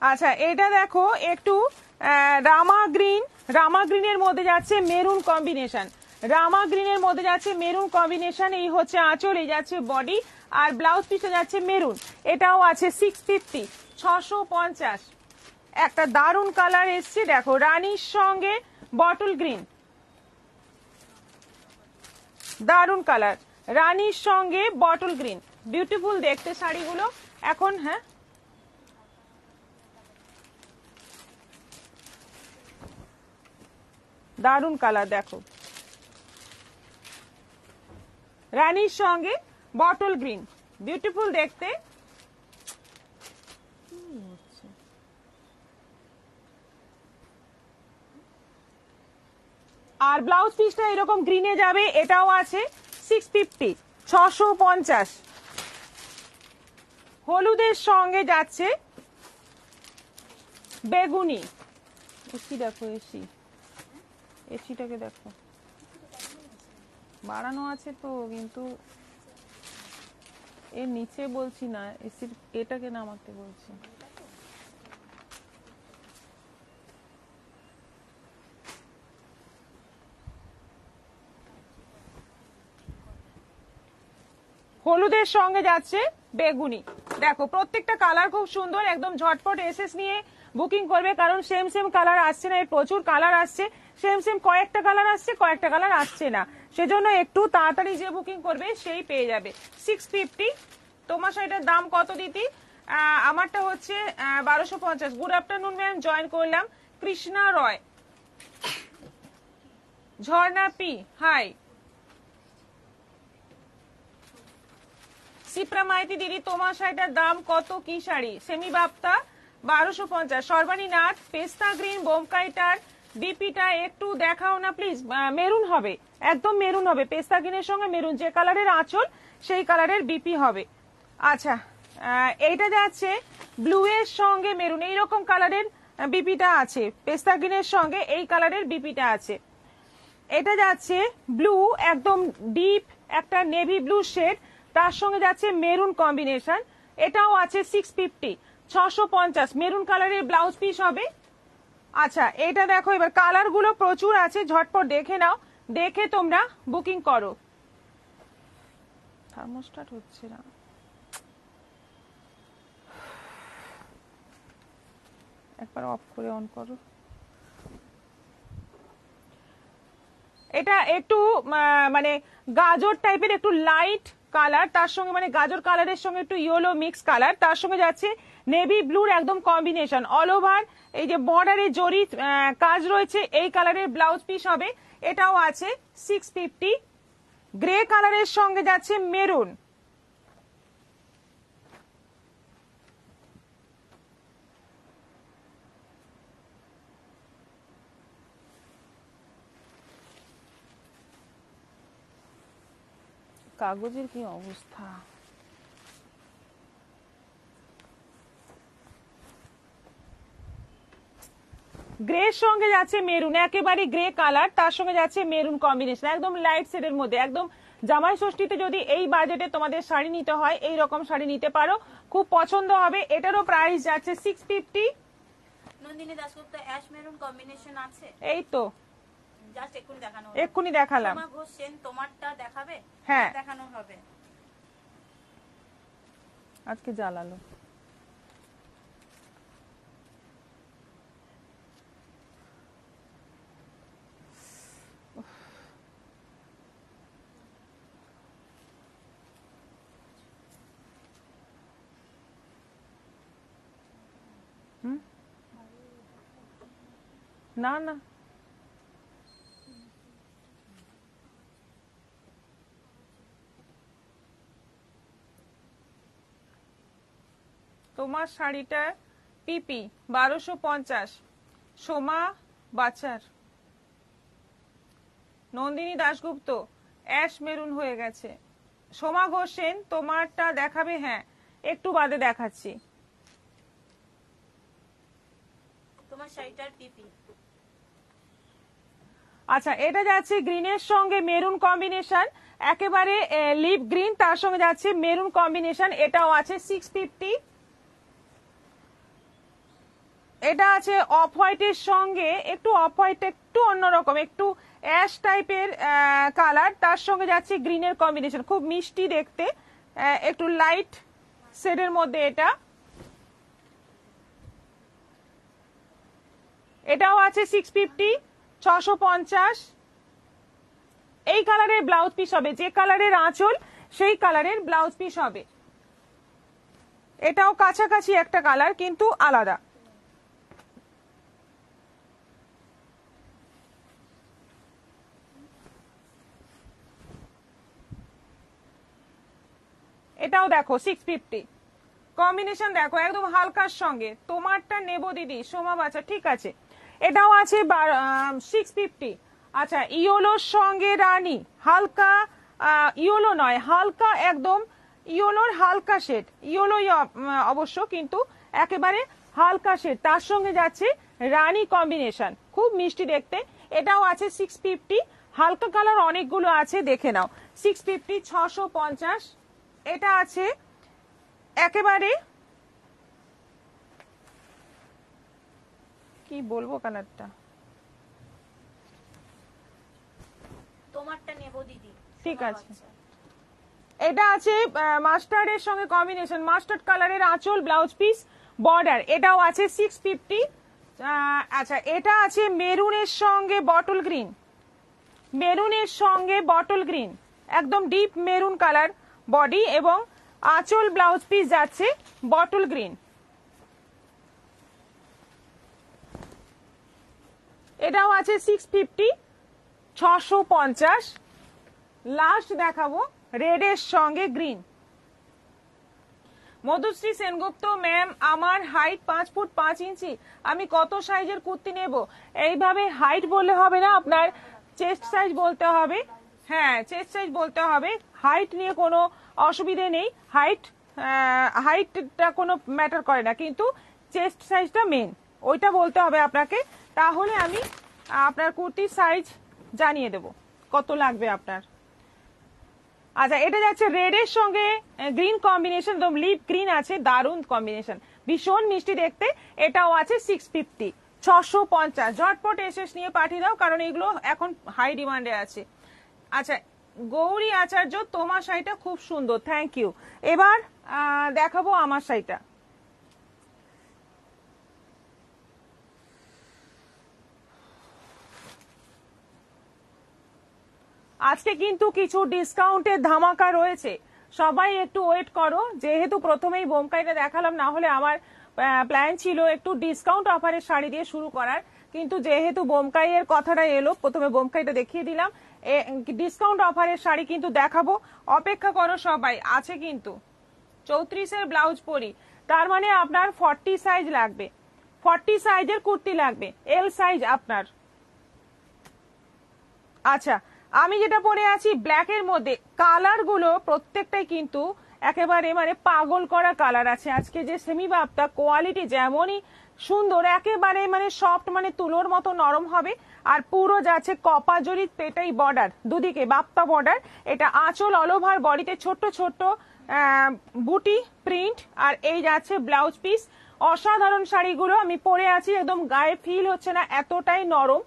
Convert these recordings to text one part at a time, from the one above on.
আচ্ছা এটা দেখো একটু রামা গ্রিনের মধ্যে যাচ্ছে মেরুন কম্বিনেশন, রামা গ্রিনের মধ্যে যাচ্ছে মেরুন কম্বিনেশন। এই হচ্ছে আঁচল, এই যাচ্ছে বডি, আর ব্লাউজ পিসে যাচ্ছে মেরুন। এটাও আছে 650, 650। একটা দারুন কালার এসছে দেখো, রানীর সঙ্গে বটল গ্রিন, দারুন কালার, রানীর সঙ্গে বটল গ্রিন, বিউটিফুল দেখতে শাড়িগুলো এখন। হ্যাঁ দারুন কালার দেখো, রানীর সঙ্গে বটল গ্রিন, বিউটিফুল দেখতে। আর ব্লাউজ পিসটা এরকম গ্রিনে যাবে, এটাও আছে 650, 650। হলুদের সঙ্গে যাচ্ছে বেগুনি। এসি দেখো, এসিটাকে দেখো, বাড়ানো আছে তো, কিন্তু এর নিচে বলছি না, এসির এটাকে নামাতে বলছি। হলুদের সঙ্গে যাচ্ছে বেগুনি। দেখো প্রত্যেকটা কালার খুব সুন্দর, একদম ঝটপট এসএস নিয়ে বুকিং করবে, কারণ সেম সেম কালার আসছে না, প্রচুর কালার আসছে, সেম কয়েকটা কালার আসছে, কয়েকটা কালার আসছে না, সেজন্য একটু তাড়াতাড়ি যে বুকিং করবে সেই পেয়ে যাবে। 650। তোমার শাড়িটার দাম কত দিতি? আমারটা হচ্ছে 1250। গুড আফটারনুন ম্যাম, জয়েন করলাম। কৃষ্ণা রয়, ঝর্ণা পি, হাই। সিপ্রা মাইতি দিদি, তোমার শাড়িটার দাম কত? কি শাড়ি? সেমি বাপ্তা 1250। সর্বাণী নাথ, পেস্তা গ্রিন বোমকাইটার বিপিটা একটু দেখাও না প্লিজ। মেরুন হবে, একদম মেরুন হবে, পেস্তা গ্রিনের সঙ্গে মেরুন, যে কালারের আঁচল সেই কালারের বিপি হবে। আচ্ছা এইটা যাচ্ছে ব্লু এর সঙ্গে মেরুন, এইরকম কালারের বিপিটা আছে, পেস্তা গ্রিনের সঙ্গে এই কালারের বিপিটা আছে। এটা যাচ্ছে ব্লু, একদম ডিপ একটা নেভি ব্লু শেড, তার সঙ্গে যাচ্ছে মেরুন কম্বিনেশন, এটাও আছে 650, 650। মেরুন কালারের ব্লাউজ পিস হবে। আচ্ছা এটা দেখো, এবার কালার গুলো প্রচুর আছে, ঝটপট দেখে নাও, দেখে তোমরা বুকিং করো। থার্মোস্ট্যাট হচ্ছে না, একবার অফ করে অন করো। এটা একটু মানে গাজর টাইপের একটু লাইট কালার, তার সঙ্গে মানে গাজর কালারের সঙ্গে একটু ইয়েলো মিক্স কালার, তার সঙ্গে যাচ্ছে নেভি ব্লুর একদম কম্বিনেশন, অল ওভার এই যে বর্ডারে জরি কাজ রয়েছে, এই কালারের ব্লাউজ পিস হবে। এটাও আছে 650। গ্রে কালারের সঙ্গে যাচ্ছে মেরুন, কাগজের কি অবস্থা। গ্রের সঙ্গে যাচ্ছে মেরুন, একেবারে গ্রে কালার, তার সঙ্গে যাচ্ছে মেরুন কম্বিনেশন, একদম লাইট শেডের মধ্যে, একদম জামাই ষষ্ঠীতে যদি এই বাজেটে তোমাদের শাড়ি নিতে হয়, এই রকম শাড়ি নিতে পারো, খুব পছন্দ হবে। এটারও প্রাইস যাচ্ছে 650। Nandini Dasgupta ash maroon combination আছে, এই তো জাস্ট এক্ষুনি দেখালাম। সোমা ঘোষ সেন, তোমারটা দেখাবে? হ্যাঁ দেখানো হবে। আজকে জ্বালালো। না না তোমার শাড়িটা পিপি 1250, সোমা বাচার। নন্দিনী দাশগুপ্ত অ্যাশ মেরুন হয়ে গেছে। সোমা ঘোষ সেন, তোমারটা দেখাবে? হ্যাঁ একটু বাদে দেখাচ্ছি। তোমার শাড়িটার পিপি। আচ্ছা এটা যাচ্ছে গ্রিনের সঙ্গে মেরুন কম্বিনেশন, একেবারে লিপ গ্রিন, তার সঙ্গে যাচ্ছে মেরুন কম্বিনেশন, এটাও আছে 650। এটা আছে অফ হোয়াইটের সঙ্গে একটু অফ হোয়াইট একটু অন্যরকম একটু অ্যাশ টাইপের কালার, তার সঙ্গে যাচ্ছে গ্রিনের কম্বিনেশন, খুব মিষ্টি দেখতে, একটু লাইট শেডের মধ্যে এটা। এটাও আছে 650, 650। এই কালারের ব্লাউজ পিস হবে, যে কালারের আঁচল সেই কালারের ব্লাউজ পিস হবে। এটাও কাছাকাছি একটা কালার কিন্তু আলাদা। এটাও দেখো 650, কম্বিনেশন দেখো একদম হালকার সঙ্গে। তোমারটা নেবো দিদি সোমা বাচ্চা, ঠিক আছে। এটাও আছে 650। আচ্ছা, ইয়োলোর সঙ্গে রানী, হালকা ইয়োলো নয়, হালকা একদম ইয়োলোর হালকা শেড, ইয়োলোই অবশ্য কিন্তু একেবারে হালকা শেড, তার সঙ্গে যাচ্ছে রানী কম্বিনেশন, খুব মিষ্টি দেখতে। এটাও আছে 650, হালকা কালার অনেকগুলো আছে, দেখে নাও। 650, 650। এটা আছে একেবারে কি বলবো কালারটা, তোমারটা নেব দিদি, ঠিক সোমা আছে। বাচ্চা। এটা আছে মাস্টার্ডের সঙ্গে কম্বিনেশন, মাস্টার্ড কালারের আঁচল, ব্লাউজ পিস, বর্ডার। এটাও আছে 650। আচ্ছা, এটা আছে মেরুনের সঙ্গে বটল গ্রিন, মেরুনের সঙ্গে বটল গ্রিন, একদম ডিপ মেরুন কালার বডি এবং আঁচল ব্লাউজ পিস যাচ্ছে বটল গ্রিন। এটাও আছে 650, 650। লাস্ট দেখাবো রেডের সঙ্গে গ্রিন। মধুশ্রী সেনগুপ্ত ম্যাম, আমার হাইট 5 ফুট 5 ইঞ্চি, আমি কত সাইজের কুর্তি নেব? এইভাবে হাইট বললে হবে না, আপনার চেস্ট সাইজ বলতে হবে। হ্যাঁ, চেস্ট সাইজ বলতে হবে, হাইট নিয়ে কোনো অসুবিধে নেই। হাইটটা কোনো ম্যাটার করে না, কিন্তু চেস্ট সাইজটা মেন, ওইটা বলতে হবে আপনাকে। তাহলে আমি আপনার কুর্তির সাইজ জানিয়ে দেব কত লাগবে আপনার। আচ্ছা, এটা যাচ্ছে রেড এর সঙ্গে গ্রিন কম্বিনেশন, একদম লিপ গ্রিন আছে, দারুণ কম্বিনেশন, ভীষণ মিষ্টি দেখতে। এটাও আছে 650, 650। ঝটপট এসএস নিয়ে পাঠিয়ে দাও, কারণ এগুলো এখন হাই ডিমান্ডে আছে। আচ্ছা, গৌরী আচার্য, তোমার শাড়িটা খুব সুন্দর, থ্যাংক ইউ। এবার দেখাবো আমার শাড়িটা। আজকে কিন্তু কিছু ডিসকাউন্টের ধামাকা রয়েছে, সবাই একটু ওয়েট করো। যেহেতু প্রথমেই বোমকাইটা দেখালাম, না হলে আমার প্ল্যান ছিল একটু ডিসকাউন্ট অফারের শাড়ি দিয়ে শুরু করার, কিন্তু যেহেতু বোমকাইয়ের কথাটা এলো, প্রথমে বোমকাইটা দেখিয়ে দিলাম। ডিসকাউন্ট অফারের শাড়ি কিন্তু দেখাবো, অপেক্ষা করো সবাই। আছে কিন্তু 34-এর ব্লাউজ পরি, তার মানে আপনার 40 সাইজ লাগবে, 40 সাইজের কুর্তি লাগবে, এল সাইজ আপনার। আচ্ছা, আমি যেটা পরে আছি ব্ল্যাকের মধ্যে, কালার গুলো প্রত্যেকটাই কিন্তু একেবারে মানে পাগল করা কালার আছে। আজকে যে সেমি বাপ্তা কোয়ালিটি যেমনই সুন্দর, একেবারে মানে সফট, মানে তুলোর মতো নরম হবে। আর পুরো যাচ্ছে কপা জরি পেটাই বর্ডার, দুদিকে বাপ্তা বর্ডার। এটা আঁচল অল ওভার বডিতে ছোট্ট ছোট্ট বুটি প্রিন্ট, আর এই যাচ্ছে ব্লাউজ পিস। অসাধারণ শাড়িগুলো আমি পরে আছি, একদম গায়ে ফিল হচ্ছে না, এতটাই নরম।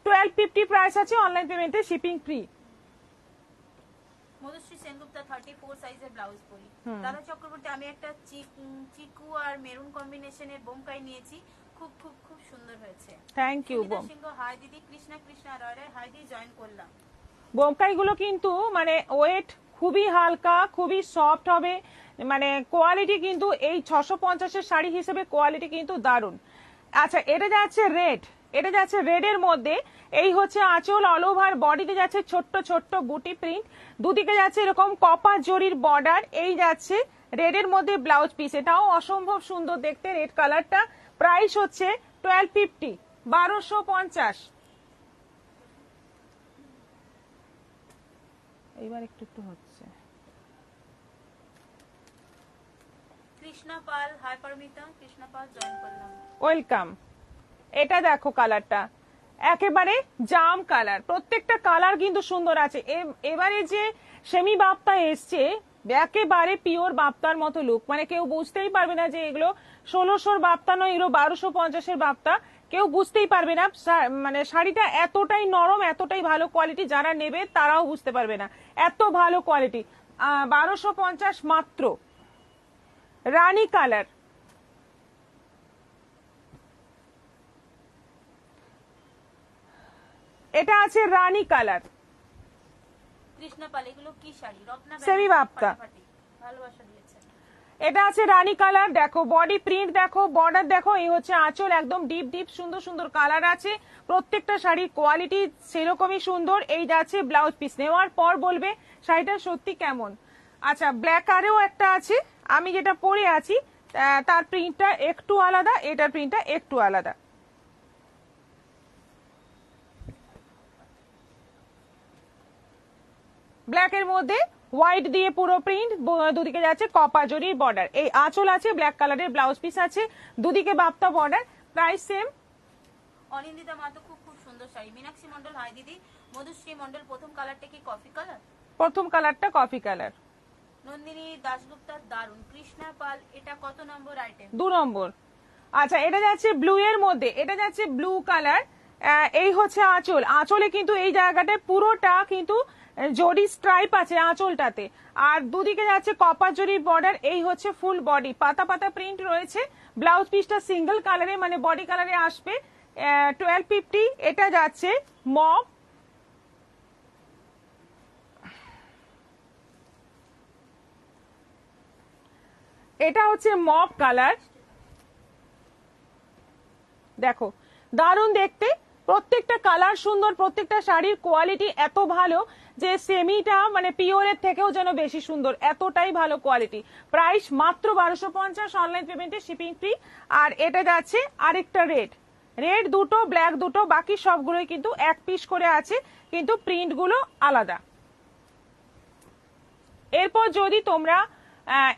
1250 প্রাইস আছে, অনলাইন পেমেন্টে শিপিং ফ্রি। মধুশ্রী সেনগুপ্তা 34 সাইজের ব্লাউজ পরি। দাদা চক্রবর্তী, আমি একটা চিকু আর মেরুন কম্বিনেশনের বোমকাই নিয়েছি, খুব খুব খুব সুন্দর হয়েছে। থ্যাংক ইউ সুমিতা বোম। সিংহ, হাই দিদি। কৃষ্ণা কৃষ্ণা রয়, হাই দিদি, জয়েন করলাম। বোমকাইগুলো কিন্তু মানে ওয়েট খুবই হালকা, খুবই সফট হবে, মানে কোয়ালিটি কিন্তু এই 650-এর শাড়ি হিসেবে কোয়ালিটি কিন্তু দারুণ। আচ্ছা, এটা যাচ্ছে রেড, এটা যাচ্ছে রেডের মধ্যে, এই হচ্ছে আঁচল অল ওভার বডিতে যাচ্ছে ছোট্ট ছোট্ট বুটি প্রিন্ট, দুদিকে যাচ্ছে এরকম কপা জরির বর্ডার, এই যাচ্ছে রেডের মধ্যে ব্লাউজ পিস। এটাও অসম্ভব সুন্দর দেখতে, রেড কালারটা। প্রাইস হচ্ছে 1250, 1250। এইবার একটু একটু হচ্ছে। কৃষ্ণা পাল, হাই পারমিতা। কৃষ্ণা পাল, জয়েন করলাম। ওয়েলকাম। এটা দেখো কালারটা, একেবারে জাম কালার, প্রত্যেকটা কালার কিন্তু সুন্দর আছে। এবারে যে সেমি বাপ্তা এসছে একেবারে পিওর বাপ্তার মতো লুক, মানে কেউ বুঝতেই পারবে না যে এগুলো 1600 বাপ্তা নয়, এগুলো 1250 বাপ্তা, কেউ বুঝতেই পারবে না। মানে শাড়িটা এতটাই নরম, এতটাই ভালো কোয়ালিটি, যারা নেবে তারাও বুঝতে পারবে না এত ভালো কোয়ালিটি। 1250 মাত্র। রানী কালার, এটা আছে রানী কালার, কৃষ্ণপাল। এগুলো কি শাড়ি? রত্না সেমি বাপ্তা, ভালোবাসা দিয়েছে। এটা আছে রানী কালার। দেখো বডি প্রিন্ট দেখো, বর্ডার দেখো, এই হচ্ছে আঁচল, একদম ডিপ ডিপ সুন্দর সুন্দর কালার আছে। প্রত্যেকটা শাড়ির কোয়ালিটি সেরকমই সুন্দর। এই যাচ্ছে ব্লাউজ পিস, নেওয়ার পর বলবে শাড়িটা সত্যি কেমন। আচ্ছা, ব্ল্যাক আরেও একটা আছে, আমি যেটা পরে আছি তার প্রিন্টটা একটু আলাদা, এটার প্রিন্টটা একটু আলাদা। ব্ল্যাকের মধ্যে হোয়াইট দিয়ে পুরো প্রিন্ট, দুদিকে যাচ্ছে কপার জরির বর্ডার। এই আঁচল আছে, ব্ল্যাক কালারের ব্লাউজ পিস আছে, দুদিকে বাপ্তা বর্ডার। Price same. অনিন্দিতা মাতো খুব খুব সুন্দর শাড়ি। মীনাক্ষী মন্ডল, হাই দিদি। মধুশ্রী মন্ডল, প্রথম কালারটা কি কফি কালার? প্রথম কালারটা কফি কালার। নন্দিনী দাশগুপ্তার দারুন। কৃষ্ণা পাল, এটা কত নম্বর আইটেম? 2 নম্বর। আচ্ছা, এটা যাচ্ছে ব্লু এর মধ্যে, এটা যাচ্ছে ব্লু কালার। এই হচ্ছে আঁচল, আঁচলে কিন্তু এই জায়গাটায় পুরোটা কিন্তু জরি স্ট্রাইপ আছে আঁচলটাতে, আর দুদিকে যাচ্ছে কপার জরির বর্ডার। এই হচ্ছে ফুল বডি, পাতা পাতা প্রিন্ট রয়েছে। ব্লাউজ পিসটা সিঙ্গেল কালারে, মানে বডি কালারে আসবে। 1250। এটা যাচ্ছে মব, এটা হচ্ছে মব কালার। দেখো দারুণ দেখতে, প্রত্যেকটা কালার সুন্দর, প্রত্যেকটা শাড়ির কোয়ালিটি এত ভালো যে সেমিটা মানে পিওরের থেকেও যেন বেশি সুন্দর, এতটাই ভালো কোয়ালিটি। প্রাইস মাত্র 1250, অনলাইন পেমেন্টে শিপিং ফ্রি। আর এটা যাচ্ছে আরেকটা রেড, রেড দুটো, ব্ল্যাক দুটো, বাকি সবগুলোই কিন্তু এক পিস করে আছে, কিন্তু প্রিন্টগুলো আলাদা। এরপর যদি তোমরা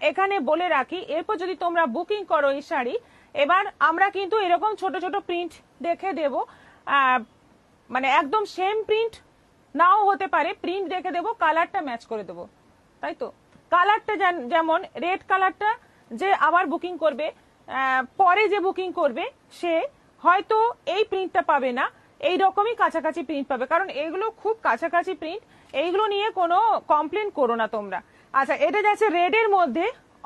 এখানে বলে রাখি, এরপর যদি তোমরা বুকিং করো এই শাড়ি, এবার আমরা কিন্তু এরকম ছোট ছোট প্রিন্ট দেখে দেব, মানে একদম সেম প্রিন্ট নাও হতে পারে, প্রিন্ট দেখে দেব, কালারটা ম্যাচ করে দেব, তাই তো। কালারটা যেমন রেড কালারটা যে আবার বুকিং করবে, পরে যে বুকিং করবে সে হয়তো এই প্রিন্টটা পাবে না, এই রকমই কাছাকাছি প্রিন্ট পাবে, কারণ এগুলো খুব কাছাকাছি প্রিন্ট, এইগুলো নিয়ে কোনো কমপ্লেন করো না তোমরা। আচ্ছা, এটা যাচ্ছে রেড এর মধ্যে,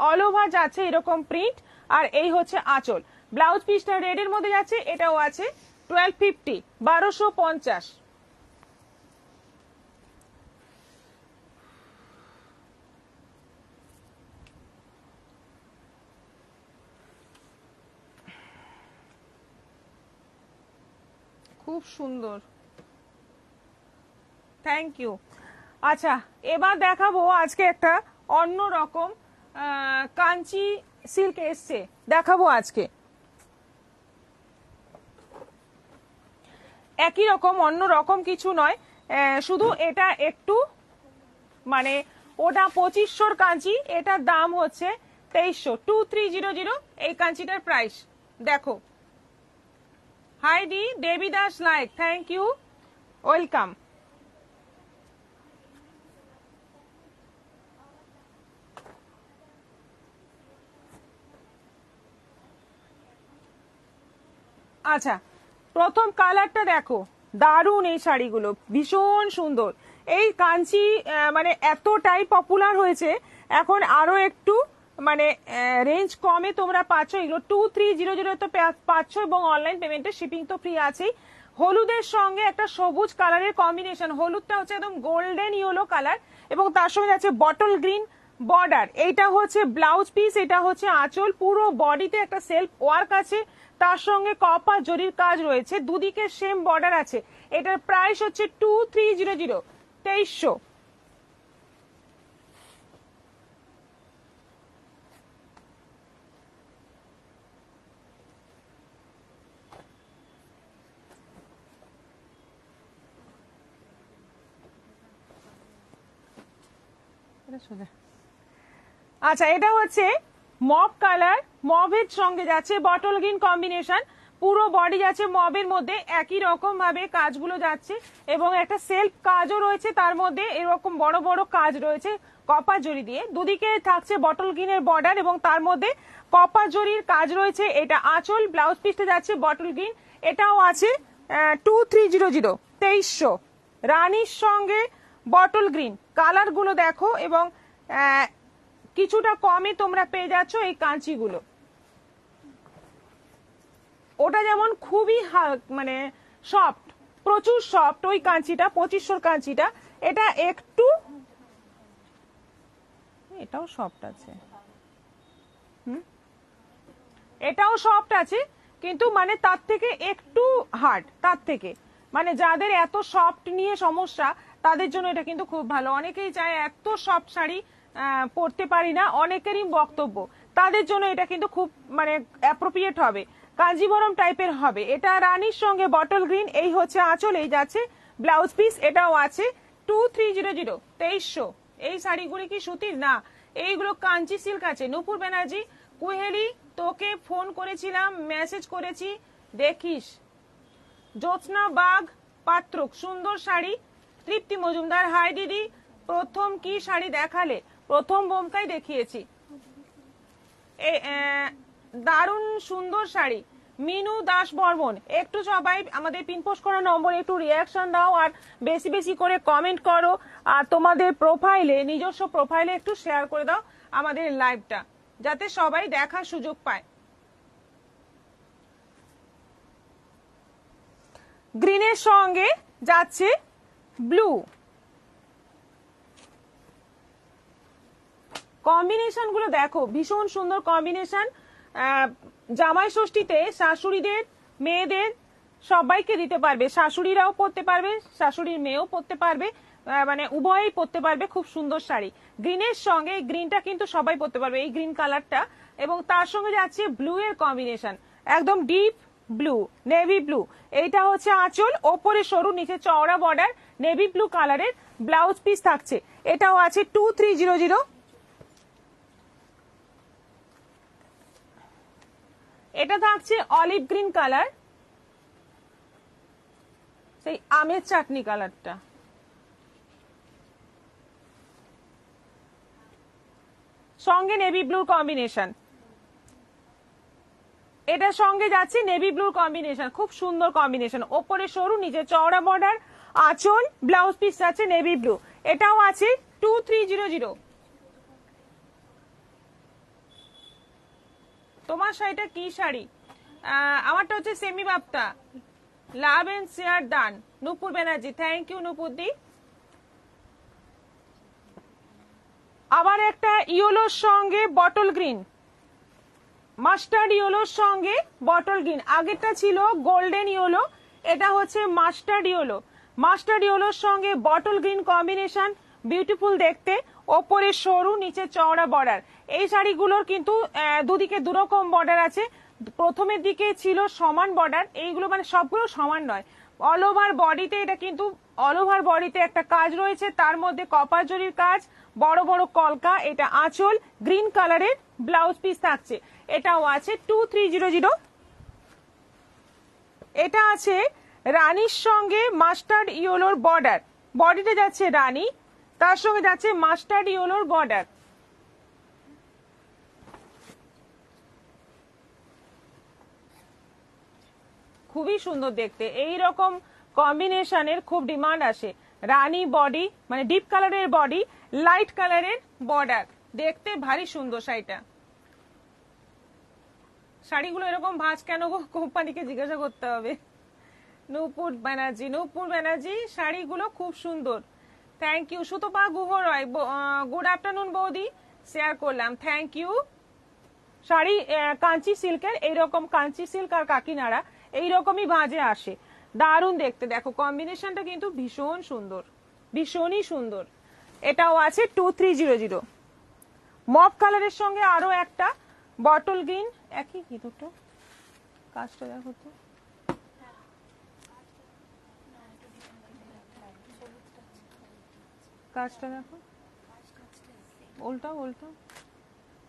অল ওভার যাচ্ছে এরকম প্রিন্ট, আর এই হচ্ছে আঁচল। ব্লাউজ পিসটা রেড এর মধ্যে যাচ্ছে, এটাও আছে 1250, 1250। খুব সুন্দর, থ্যাংক ইউ। আচ্ছা, এবার দেখাবো আজকে একটা অন্য রকম কাঞ্চি সিল্ক এসছে, দেখাবো আজকে একই রকম, অন্য রকম কিছু নয়, শুধু এটা একটু মানে ওটা 2500 কাঞ্চি, এটার দাম হচ্ছে 2300, 2300 এই কাঞ্চিটার প্রাইস। দেখো, হাই ডি Debidas like, thank you, welcome. আচ্ছা, প্রথম কালারটা দেখো, দারুণ, এই শাড়িগুলো ভীষণ সুন্দর। এই কাঞ্চি মানে এতটাই পপুলার হয়েছে, এখন আরো একটু মানে রেঞ্জ কমে তোমরা পাচ্ছ, এগুলো 2300 তো পাচ্ছ, এবং অনলাইন পেমেন্টে শিপিং তো ফ্রি আছেই। হলুদের সঙ্গে একটা সবুজ কালারের কম্বিনেশন, হলুদটা হচ্ছে একদম গোল্ডেন ইয়েলো কালার, এবং তার সঙ্গে আছে বটল গ্রিন বর্ডার। এইটা হচ্ছে ব্লাউজ পিস, এটা হচ্ছে আঁচল, পুরো বডিতে একটা সেলফ ওয়ার্ক আছে, তার সঙ্গে কপার জরির কাজ রয়েছে, দুদিকে সেম বর্ডার আছে। এটার প্রাইস হচ্ছে 2300, 2300। আচ্ছা, এটা হচ্ছে মভ কালার, মভের সঙ্গে যাচ্ছে বটল গ্রিন কম্বিনেশন, পুরো বডি যাচ্ছে মবের মধ্যে, একই রকম ভাবে কাজগুলো যাচ্ছে এবং একটা সেলফ কাজও রয়েছে, তার মধ্যে এরকম বড় বড় কাজ রয়েছে কপার জরি দিয়ে। দুদিকে থাকছে বটল গ্রিনের বর্ডার এবং তার মধ্যে কপার জরির কাজ রয়েছে। এটা আঁচল, ব্লাউজ পিসটা যাচ্ছে বটল গ্রিন, এটাও আছে 2300 2300। রানীর সঙ্গে বটল গ্রিন কালার গুলো দেখো এবং কিছুটা কমে তোমরা পেয়ে যাচ্ছ এই কাঁচিগুলো। ওটা যেমন খুবই মানে সফট, প্রচুর সফট ওই কাঁচিটা, 2500 কাঁচিটা, এটা একটু, এটাও সফট আছে, এটাও সফট আছে কিন্তু মানে তার থেকে একটু হার্ড, তার থেকে মানে যাদের এত সফট নিয়ে সমস্যা তাদের জন্য এটা কিন্তু খুব ভালো। অনেকেই চায় এত সফট শাড়ি পরতে পারি না, অনেকেরই বক্তব্য, তাদের জন্য এটা কিন্তু খুব মানে অ্যাপ্রোপ্রিয়েট হবে, কাঞ্জিবরম টাইপের হবে। এটা রানীর সঙ্গে বটল গ্রিন, এই হচ্ছে আঁচল, এই যাচ্ছে ব্লাউজ পিস, এটাও আছে 2300 2300। এই শাড়িগুলি কি সুতির? না, এইগুলো কাঞ্চি সিল্ক আছে। নূপুর ব্যানার্জি, কুহেলি তোকে ফোন করেছিলাম, মেসেজ করেছি, দেখিস। জ্যোৎস্না বাগ পাত্রক, সুন্দর শাড়ি। তৃপ্তি মজুমদার, হাই দিদি, প্রথম কি শাড়ি দেখালে? প্রথম বোমকাই দেখিয়েছি, দারুণ সুন্দর শাড়ি। মিনু দাস বর্মন, একটু সবাই আমাদের পিনপোস্ট করা নম্বরে একটু রিয়াকশন দাও আর বেশি বেশি করে কমেন্ট করো, আর তোমাদের প্রোফাইলে, নিজস্ব প্রোফাইলে একটু শেয়ার করে দাও আমাদের লাইভটা, যাতে সবাই দেখার সুযোগ পায়। গ্রিনের সঙ্গে যাচ্ছে ব্লু, কম্বিনেশন গুলো দেখো ভীষণ সুন্দর কম্বিনেশন। জামাই ষষ্ঠীতে শাশুড়িদের, মেয়েদের সবাইকে দিতে পারবে, শাশুড়িরাও পরতে পারবে, শাশুড়ির মেয়েও পরতে পারবে, মানে উভয়ই পরতে পারবে। খুব সুন্দর শাড়ি, গ্রিনের সঙ্গে, গ্রিনটা কিন্তু সবাই পরতে পারবে, এই গ্রিন কালারটা, এবং তার সঙ্গে যাচ্ছে ব্লু এর কম্বিনেশন, একদম ডিপ ব্লু, নেভি ব্লু। এইটা হচ্ছে আঁচল, ওপরে সরু, নিচে চওড়া বর্ডার, নেভি ব্লু কালারের ব্লাউজ পিস থাকছে। এটাও আছে 2300। এটা থাকছে অলিভ গ্রিন কালার, সেই আমের চাটনি কালারটা। সঙ্গে নেভি ব্লুর কম্বিনেশন, এটার সঙ্গে যাচ্ছে নেভি ব্লুর কম্বিনেশন, খুব সুন্দর কম্বিনেশন, ওপরে সরু, নিচে চওড়া বর্ডার, আঁচল, ব্লাউজ পিস আছে নেভি ব্লু। এটাও আছে 2300। তোমার শাড়িটা কি শাড়ি? আমারটা হচ্ছে সেমি বাপ্তা, love and share done. Nupur Banerjee, thank you নূপুরদি। আবার একটা ইয়েলোর সঙ্গে বটল গ্রিন, মাস্টার্ড ইয়েলোর সঙ্গে বটল গ্রিন, আগেরটা ছিল গোল্ডেন ইয়েলো, এটা হচ্ছে মাস্টার্ড ইয়েলো। মাস্টার্ড ইয়েলোর সঙ্গে বটল গ্রিন কম্বিনেশন, বিউটিফুল দেখতে, ওপরে সরু, নিচে চওড়া বর্ডার। এই শাড়িগুলোর কিন্তু দুদিকে দুরকম বর্ডার আছে, প্রথমের দিকে ছিল সমান বর্ডার, এইগুলো মানে সবগুলো সমান নয়, অল ওভার বডিতে, এটা কিন্তু অল ওভার বডিতে একটা কাজ রয়েছে, তার মধ্যে কপার জরির কাজ, বড় বড় কলকা। এটা আঁচল, গ্রিন কালারের ব্লাউজ পিস থাকছে, এটাও আছে 2300। এটা আছে রানীর সঙ্গে মাস্টার্ড ইয়েলোর বর্ডার, বডিতে যাচ্ছে রানী, তার সঙ্গে যাচ্ছে মাস্টার্ড ইয়েলোর বর্ডার। খুবই সুন্দর দেখতে, এই রকম কম্বিনেশনের খুব ডিমান্ড আসে। রানী বডি, মানে ডিপ কালারের বডি, লাইট কালারের বর্ডার, দেখতে ভারী সুন্দর শাড়িটা। শাড়িগুলো এরকম ভাঁজ কেন গো, কোম্পানিকে জিজ্ঞাসা করতে হবে। নূপুর ব্যানার্জি, নূপুর ব্যানার্জি, শাড়িগুলো খুব সুন্দর, thank you. Sutapa Guha Roy, good afternoon বৌদি, শেয়ার করলাম, থ্যাংক ইউ। শাড়ি কাঞ্চি সিল্কের, এইরকম কাঞ্চি সিল্ক আর কাকিনাড়া এইরকমই ভাঁজে আসে, দারুণ দেখতে। দেখো কম্বিনেশনটা কিন্তু ভীষণ সুন্দর, ভীষণই সুন্দর। এটাও আছে 2300। মফ কালারের সঙ্গে আরো একটা বটল গ্রিন, একই কি দুটো, কাজটা দেখো তো, কাজটা দেখো, উল্টা উল্টা,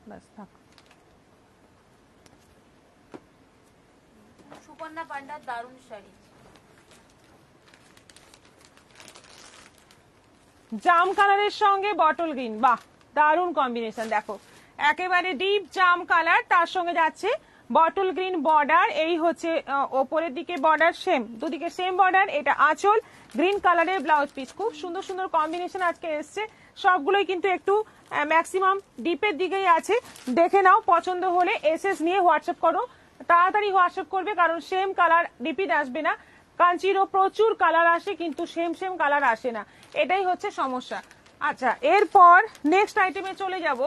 ব্যাস থাক। সুপর্ণা পান্ডার দারুণ শাড়ি। জাম কালারের সঙ্গে বটল গ্রিন, বাহ দারুণ কম্বিনেশন। দেখো একেবারে ডিপ জাম কালার, তার সঙ্গে যাচ্ছে বটল গ্রিন বর্ডার। এই হচ্ছে ওপরের দিকে বর্ডার, সেম দুদিকে সেম বর্ডার। এটা আঁচল, গ্রিন কালারের ব্লাউজ পিস। খুব সুন্দর সুন্দর কম্বিনেশন আজকে এসছে, সবগুলোই কিন্তু একটু ম্যাক্সিমাম ডিপের দিকেই আছে। দেখে নাও, পছন্দ হলে এসএস নিয়ে হোয়াটসঅ্যাপ করো, তাড়াতাড়ি হোয়াটসঅ্যাপ করবে, কারণ সেম কালার রিপিট আসবে না। কাঞ্চিরও প্রচুর কালার আসে কিন্তু সেম সেম কালার আসে না, এটাই হচ্ছে সমস্যা। আচ্ছা, এরপর নেক্সট আইটেমে চলে যাব।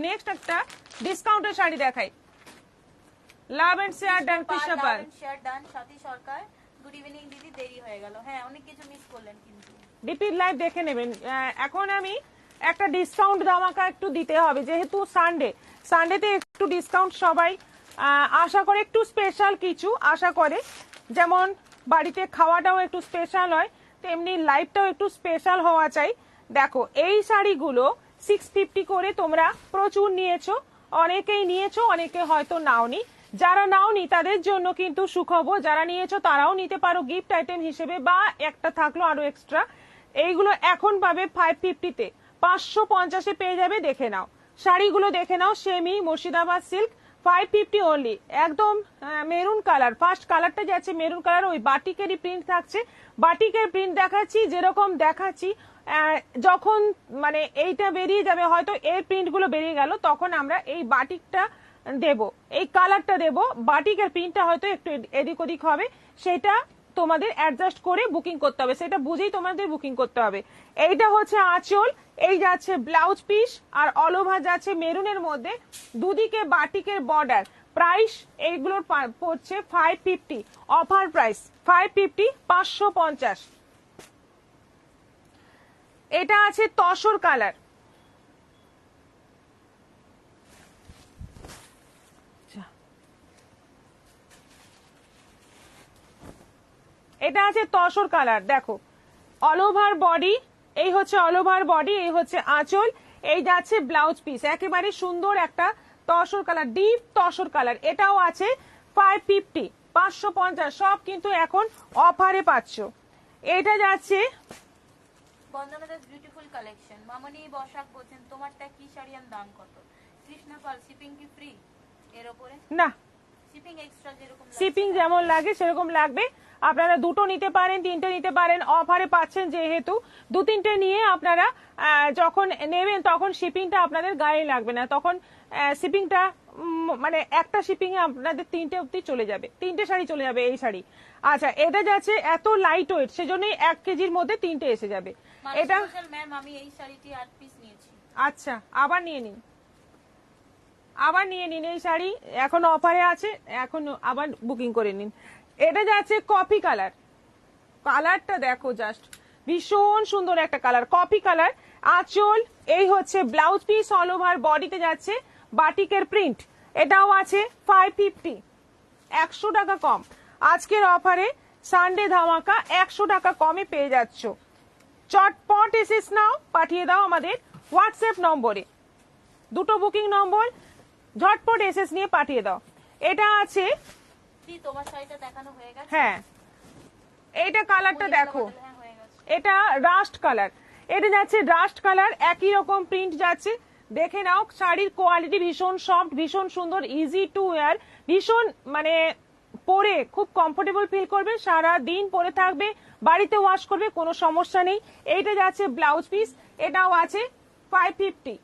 নেক্সট একটা ডিসকাউন্টের শাড়ি দেখাই। Love and share done Krishna Pal, share done Sathi Sarkar. Good evening দিদি, দেরি হয়ে গেল। হ্যাঁ, অনেক কিছু মিস করলেন কিন্তু। রিপিট লাইভ দেখে নেবেন। এখন আমি একটা ডিসকাউন্ট ধামাকা একটু দিতে হবে, যেহেতু সানডেতে একটু ডিসকাউন্ট সবাই আশা করে, একটু স্পেশাল কিছু আশা করে, যেমন বাড়িতে খাওয়াটাও একটু স্পেশাল হয়, তেমনি লাইফটাও একটু স্পেশাল হওয়া চাই। দেখো এই শাড়িগুলো 650 করে তোমরা প্রচুর নিয়েছো, অনেকেই নিয়েছো, অনেকে হয়তো নাওনি। যারা নাওনি তাদের জন্য কিন্তু সুখবর, যারা নিয়েছো তারাও নিতে পারো গিফট আইটেম হিসেবে, বা একটা থাকলো আরো এক্সট্রা। এইগুলো এখন পাবে 550-তে, 550-এ পেয়ে যাবে। দেখে নাও শাড়িগুলো, দেখে নাও। Semi Murshidabad silk, 550 only. একদম মেরুন কালার, ফার্স্ট কালারটা যাচ্ছে মেরুন কালার, ওই বাটিকেরই প্রিন্ট থাকছে। বাটিকের প্রিন্ট দেখাচ্ছি, যেরকম দেখাচ্ছি যখন মানে এইটা বেরিয়ে যাবে, হয়তো এর প্রিন্ট গুলো বেরিয়ে গেল, তখন আমরা এই বাটিকটা দেব, এই কালারটা দেব। বাটিকের প্রিন্টটা হয়তো একটু এদিক ওদিক হবে, সেটা তোমাদের অ্যাডজাস্ট করে বুকিং করতে হবে, সেটা বুঝেই তোমাদের বুকিং করতে হবে। এইটা হচ্ছে আঁচল, এই যাচ্ছে ব্লাউজ পিস, আর অল ওভার যাচ্ছে মেরুনের মধ্যে, দুদিকে বাটিকের বর্ডার। প্রাইস এইগুলোর পড়ছে 550, অফার প্রাইস 550, 550। এটা আছে তসর কালার, এটা আছে তসর কালার। দেখো অল ওভার বডি, এই হচ্ছে অল ওভার বডি, এই হচ্ছে আঁচল, এই যাচ্ছে ব্লাউজ পিস। একেবারে সুন্দর একটা tussar colour, deep tussar colour. এটাও আছে 550, 550, সব কিন্তু এখন অফারে পাচ্ছ। এটা যাচ্ছে বন্দনা দাস বিউটিফুল কালেকশন। মামনি বসাক বলছেন তোমারটা কি শাড়ি আর দাম কত? কৃষ্ণা পাল, শিপিং কি ফ্রি এর উপরে? না, শিপিং এক্সট্রা যেরকম শিপিং যেমন লাগে সেরকম লাগবে। আপনারা দুটো নিতে পারেন, তিনটে নিতে পারেন, অফারে পাচ্ছেন যেহেতু। দু তিনটে নিয়ে আপনারা যখন নেবেন তখন শিপিংটা আপনাদের গায়ে লাগবে না, তখন শিপিংটা মানে একটা শিপিং এ আপনাদের 3টে অব্দি চলে যাবে, 3টে শাড়ি চলে যাবে এই শাড়ি। আচ্ছা, এটা যাচ্ছে এত লাইট ওয়েট, সেজন্যই 1 কেজির মধ্যে 3টে এসে যাবে। এটা ম্যাম আমি এই শাড়িটি 8 পিস নিয়েছি। আচ্ছা, আবার নিয়ে নিন, আবার নিয়ে নিন, এই শাড়ি এখন অফারে আছে, এখন আবার বুকিং করে নিন। এটা যাচ্ছে কফি কালার, কালারটা দেখো জাস্ট, ভীষণ সুন্দর একটা কালার, কফি কালার। আঁচল, এই হচ্ছে ব্লাউজ পিস, অল ওভার বডিতে যাচ্ছে বাটিকের প্রিন্ট। এটাও আছে 550, 100 টাকা কম। আজকের অফারে সানডে ধামাকা, 100 টাকা কমে পেয়ে যাচ্ছ। চটপট এসএস নাও, পাঠিয়ে দাও আমাদের হোয়াটসঅ্যাপ নম্বরে, দুটো বুকিং নম্বর, ঝটপট এসএস নিয়ে পাঠিয়ে দাও। এটা আছে, তোমার শাড়িটা দেখানো হয়ে গেছে? হ্যাঁ, এইটা কালারটা দেখো, হ্যাঁ হয়ে গেছে। এটা রাস্ট কালার, এটা যাচ্ছে রাস্ট কালার, একই রকম প্রিন্ট যাচ্ছে। দেখে নাও, শাড়ির কোয়ালিটি ভীষণ সফট, ভীষণ সুন্দর, ইজি টু ওয়্যার, ভীষণ মানে পরে খুব কমফোর্টেবল ফিল করবে, সারা দিন পরে থাকবে, বাড়িতে ওয়াশ করবে, কোনো সমস্যা নেই। এইটা যাচ্ছে ব্লাউজ পিস, এটাও আছে 550।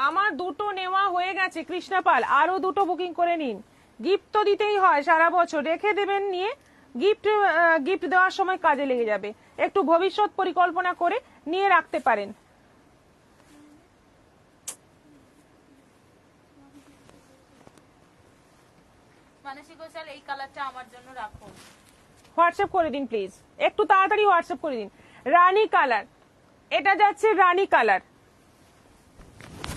আমার দুটো নেওয়া হয়ে গেছে কৃষ্ণা পাল, আরো দুটো বুকিং করে নিন। গিফট তো দিতেই হয়, সারা বছর রেখে দেবেন নিয়ে, গিফট দেওয়ার সময় কাজে লেগে যাবে। একটু ভবিষ্যৎ পরিকল্পনা করে নিয়ে রাখতে পারেন। মানসী ঘোষাল, এই কালারটা আমার জন্য রাখুন। হোয়াটসঅ্যাপ করে দিন প্লিজ, একটু তাড়াতাড়ি হোয়াটসঅ্যাপ করে দিন। রানী কালার, এটা যাচ্ছে রানী কালার,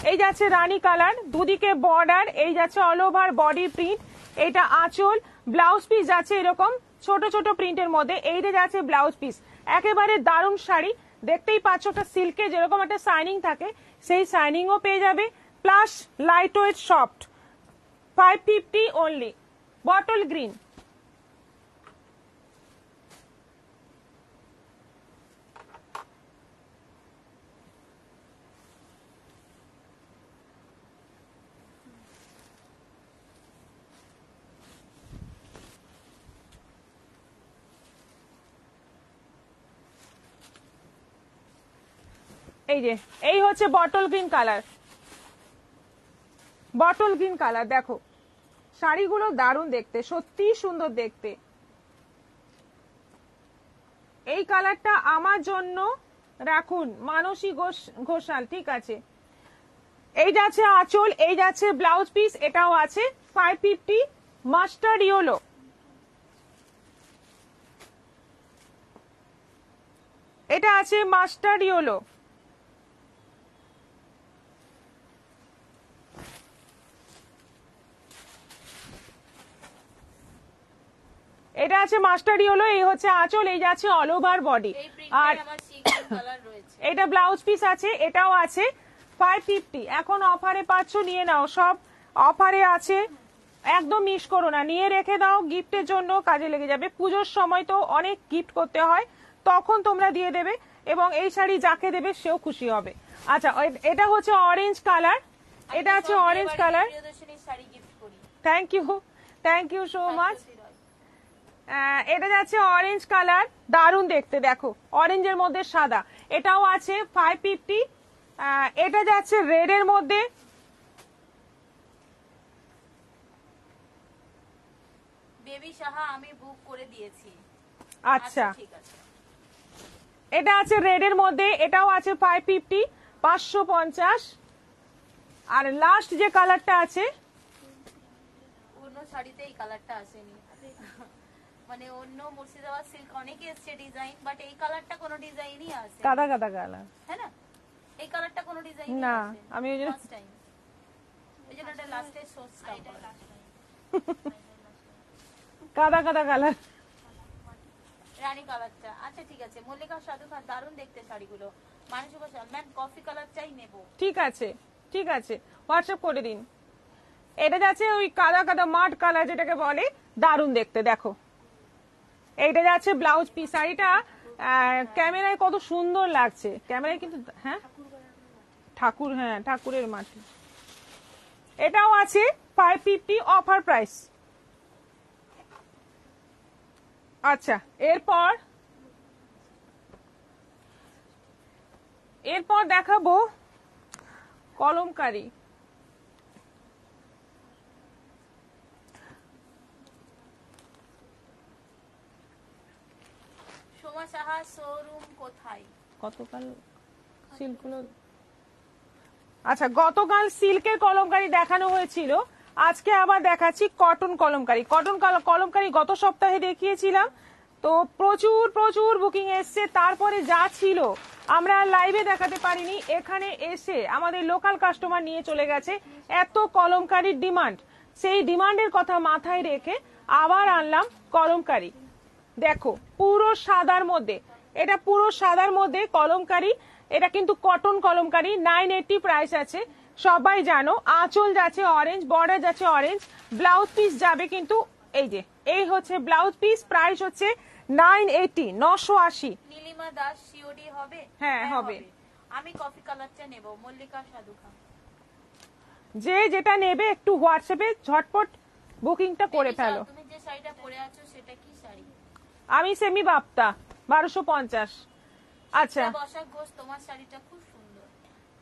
এই যাচ্ছে রানী কালার, দুদিকে বর্ডার, এই যাচ্ছে অল ওভার বডি প্রিন্ট। এইটা আঁচল, ব্লাউজ পিস যাচ্ছে এরকম ছোট ছোট প্রিন্টের মধ্যে, এইটা যাচ্ছে ব্লাউজ পিস। একেবারে দারুণ শাড়ি, দেখতেই পাচ্ছ, একটা সিল্কে যেরকম একটা শাইনিং থাকে, সেই শাইনিংও পেয়ে যাবে, plus light weight soft, 550 only, bottle green. এই যে এই হচ্ছে bottle green colour, bottle green colour. দেখো শাড়িগুলো দারুণ দেখতে, সত্যি সুন্দর দেখতে। এই কালারটা আমার জন্য রাখুন, মানসী ঘোষাল, ঠিক আছে। এই যাচ্ছে আঁচল, এই যাচ্ছে ব্লাউজ পিস, এটাও আছে 550, মাস্টার্ড ইয়েলো। এটা আছে মাস্টার্ড ইয়েলো। এটা আছে মাস্টার্ড ইয়েলো, এই হচ্ছে আঁচল, এই যাচ্ছে অল ওভার বডি। আর এটা ব্লাউজ পিস আছে, এটাও আছে 550। এখন অফারে পাচ্ছ, নিয়ে নাও, সব অফারে আছে, একদম মিস করো না, নিয়ে রেখে দাও, গিফটের জন্য কাজে লেগে যাবে। পুজোর সময় তো অনেক গিফট করতে হয়, তখন তোমরা দিয়ে দেবে, এবং এই শাড়ি যাকে দেবে সেও খুশি হবে। আচ্ছা, এটা হচ্ছে অরেঞ্জ কালার, এটা আছে orange colour. Thank you so much. এটা যাচ্ছে অরেঞ্জ কালার, দারুণ দেখতে, দেখো অরেঞ্জের মধ্যে সাদা, এটাও আছে 550। এটা যাচ্ছে রেড এর মধ্যে, বেবি সাহা আমি বুক করে দিয়েছি। আচ্ছা ঠিক আছে, এটা আছে রেড এর মধ্যে, এটাও আছে 550, 550। আর লাস্ট যে কালারটা আছে, অন্য শাড়িতে এই কালারটা আসেনি, মানে অন্য মুর্শিদাবাদ সিল্ক অনেকে এসছে ডিজাইন, বাট এই কালারটা কোনো ডিজাইনই আসে কাদা কাদা কালার, হ্যাঁ না, এই কালারটা কোনো ডিজাইন না, আমি ওই জন্য ফার্স্ট টাইম, এই জন্য এটা লাস্টে সোর্সটা কাদা কাদা কালার, রানী কালারটা। আচ্ছা ঠিক আছে, মল্লিকা সাধু খান, দারুণ দেখতে শাড়িগুলো। মানুষ বসাল ম্যাম কফি কালার চাই, নেব। ঠিক আছে ঠিক আছে, হোয়াটসঅ্যাপ করে দিন। এটা যাচ্ছে ওই কাদা কাদা মাড কালার যেটাকে বলে, দারুণ দেখতে, দেখো। এইটা যাচ্ছে ব্লাউজ পিস। শাড়িটা ক্যামেরায় কত সুন্দর লাগছে, ক্যামেরায় কিন্তু, হ্যাঁ ঠাকুর, হ্যাঁ ঠাকুরের মাটি। এটাও আছে 550, অফার প্রাইস। আচ্ছা, এরপর দেখাবো কলমকারী। সোমা সাহা শোরুম কোথায়? গতকাল সিল্কগুলো, আচ্ছা গতকাল সিল্কের কলমকারী দেখানো হয়েছিল, আজকে আবার দেখাচ্ছি কটন কলমকারী। কটন কলমকারী গত সপ্তাহে দেখিয়েছিলাম, তো প্রচুর প্রচুর বুকিং এসছে। তারপরে যা ছিল আমরা লাইভে দেখাতে পারিনি, এখানে এসে আমাদের লোকাল কাস্টমার নিয়ে চলে গেছে। এত কলমকারীর ডিমান্ড, সেই ডিমান্ডের কথা মাথায় রেখে আবার আনলাম কলমকারী। দেখো পুরো সাদার মধ্যে, এটা পুরো সাদার মধ্যে কলমকারী, এটা কিন্তু কটন কলমকারী, 980 প্রাইস আছে। সবাই জানো, আঁচল যাচ্ছে অরেঞ্জ, বর্ডার যাচ্ছে অরেঞ্জ, ব্লাউজ পিস যাবে কিন্তু এই যে, এই হচ্ছে ব্লাউজ পিস, প্রাইস হচ্ছে 980, 980। নীলিমা দাস সিওডি হবে? হ্যাঁ হবে। আমি কফি কালারটা নেব। মল্লিকা সাধু খান, যে যেটা নেবে একটু হোয়াটসঅ্যাপে ঝটপট বুকিংটা করে ফেলো। তুমি যে শাড়িটা পরে আছো সেটা কি শাড়ি? আমি সেমি বাপ্তা, 1250। আচ্ছা, বসাক ঘোষ, তোমার শাড়িটা খুব সুন্দর।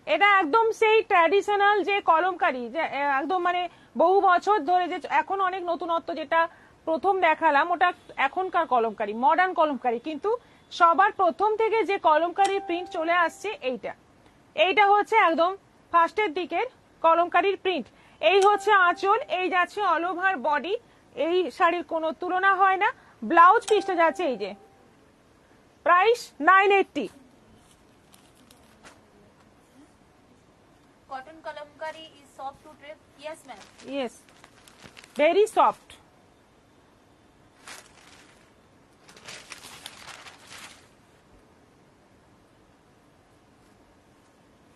এটা একদম সেই ট্র্যাডিশনাল যে কলমকারী, যে একদম মানে বহু বছর ধরে, যে এখন অনেক নতুনত্ব, যেটা প্রথম দেখালাম ওটা এখনকার কলমকারী, মডার্ন কলমকারী, কিন্তু সবার প্রথম থেকে যে কলমকারীর প্রিন্ট চলে আসছে এইটা হচ্ছে একদম ফার্স্টের দিকের কলমকারীর প্রিন্ট। এই হচ্ছে আঁচল, এই যাচ্ছে অল ওভার বডি, এই শাড়ির কোনো তুলনা হয় না। ব্লাউজ পিসটা যাচ্ছে এই যে, price 980। Cotton kalamkari is soft to drape? Yes ma'am. Yes, very soft.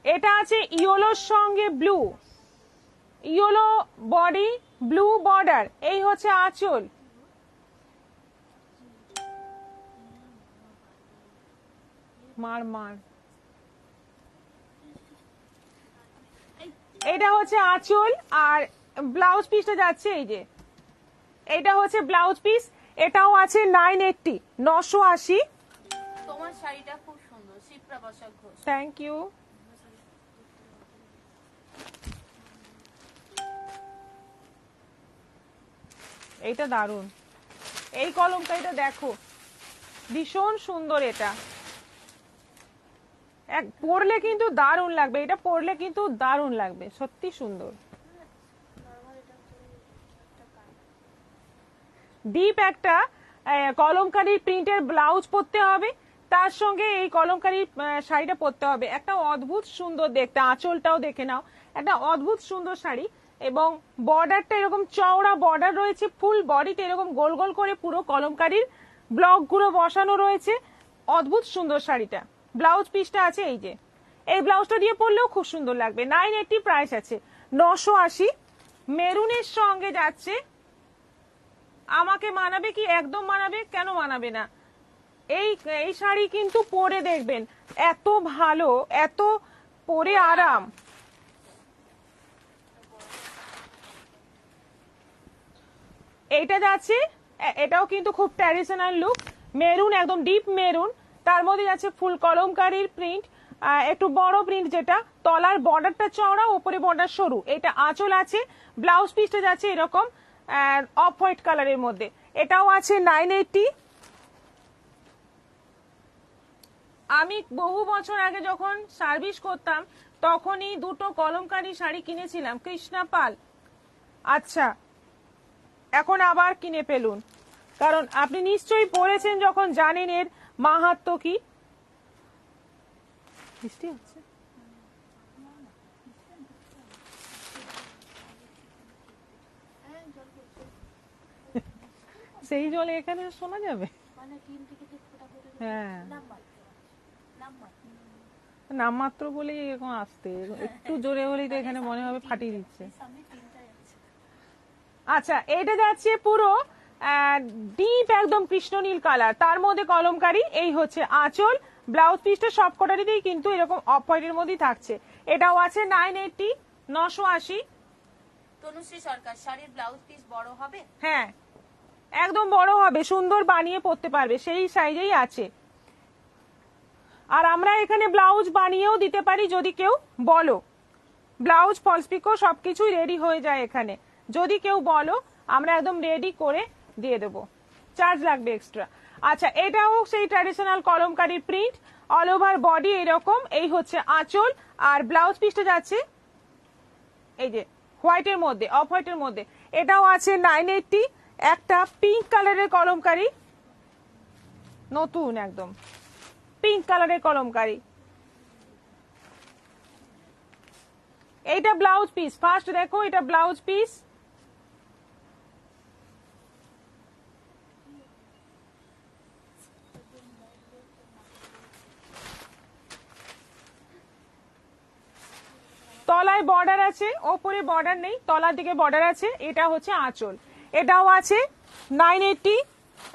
এটা আছে ইয়েলোর সঙ্গে blue, yellow body, blue border, এই হচ্ছে আঁচল। মার মার, এটা হচ্ছে আঁচল আর ব্লাউজ পিসটা যাচ্ছে এই যে, এটা হচ্ছে ব্লাউজ পিস। এটাও আছে 980, 980। তোমার শাড়িটা খুব সুন্দর, শিপ্রা বসাক ঘোষ। Thank you. এইটা দারুন, এই কলমকারিটা দেখো, ভীষণ সুন্দর। এটা এক পরলে কিন্তু দারুন লাগবে, এটা পরলে কিন্তু দারুন লাগবে, সত্যি সুন্দর। ডিপ একটা কলমকারী প্রিন্টের ব্লাউজ পরতে হবে, তার সঙ্গে এই কলমকারী শাড়িটা পরতে হবে। একটা অদ্ভুত সুন্দর দেখতে, আঁচলটাও দেখে নাও, একটা অদ্ভুত সুন্দর শাড়ি। এবং বর্ডারটা এরকম চওড়া বর্ডার রয়েছে, ফুল বডিতে এরকম গোল গোল করে পুরো কলমকারীর ব্লক গুলো বসানো রয়েছে। অদ্ভুত সুন্দর শাড়িটা। ব্লাউজ পিসটা আছে এই যে, এই ব্লাউজটা দিয়ে পরলেও খুব সুন্দর লাগবে। 980 প্রাইস আছে। 980 মেরুনের সঙ্গে যাচ্ছে। আমাকে মানাবে কি? একদম মানাবে, কেন মানাবে না? এই এই শাড়ি কিন্তু পরে দেখবেন এত ভালো, এত পরে আরাম। এইটা যাচ্ছে, এটাও কিন্তু খুব ট্র্যাডিশনাল লুক, মেরুন, একদম ডিপ মেরুন, তার মধ্যে যাচ্ছে ফুল কলমকারীর প্রিন্ট, একটু বড় প্রিন্ট, যেটা তলার বর্ডারটা চওড়া, উপরে বর্ডার সরু। এটা আঁচল আছে, ব্লাউজ পিসটা যাচ্ছে এরকম অফ হোয়াইট কালারের মধ্যে। এটাও আছে 980। আমি বহু বছর আগে যখন সার্ভিস করতাম তখনই দুটো কলমকারী শাড়ি কিনেছিলাম, কৃষ্ণা পাল। আচ্ছা, এখন আবার কিনে ফেলুন, কারণ আপনি নিশ্চয়ই পড়েছেন যখন জানেন এর মাহাত্ম কি। বৃষ্টি হচ্ছে, সেই জলে এখানে শোনা যাবে। হ্যাঁ, নামমাত্র বলেই এরকম আসতে, একটু জোরে হলেই তো এখানে মনে হবে ফাটিয়ে দিচ্ছে। আচ্ছা, এটা যাচ্ছে পুরো ডিপ একদম কৃষ্ণনীল কালার, তার মধ্যে কলমকারী। এই হচ্ছে আঁচল, ব্লাউজ পিসটা সব কটারিতেই কিন্তু এরকম অফ হোয়াইটের মধ্যেই থাকছে। এটাও আছে 980, 980। তনুশ্রী সরকার, শাড়ির ব্লাউজ পিস বড় হবে? হ্যাঁ, একদম বড় হবে, সুন্দর বানিয়ে পরতে পারবে, সেই সাইজেই আছে। আর আমরা এখানে ব্লাউজ বানিয়েও দিতে পারি যদি কেউ বলো। ব্লাউজ, ফলস পিকো সবকিছুই রেডি হয়ে যায় এখানে, যদি কেউ বলো আমরা একদম রেডি করে দিয়ে দেবো, চার্জ লাগবে এক্সট্রা। আচ্ছা, এটাও সেই ট্র্যাডিশনাল কলমকারীর প্রিন্ট, অল ওভার বডি এরকম। এই হচ্ছে আঁচল, আর ব্লাউজ পিসটা যাচ্ছে এই যে হোয়াইটের মধ্যে, অফ হোয়াইটের মধ্যে। এটাও আছে 980। একটা পিঙ্ক কালারের কলমকারী, নতুন একদম পিঙ্ক কালারের কলমকারী। এইটা ব্লাউজ পিস, ফার্স্ট দেখো, এটা ব্লাউজ পিস। তলায় বর্ডার আছে, ওপরে বর্ডার নেই, তলার দিকে বর্ডার আছে। এটা হচ্ছে আঁচল, এটাও আছে 980।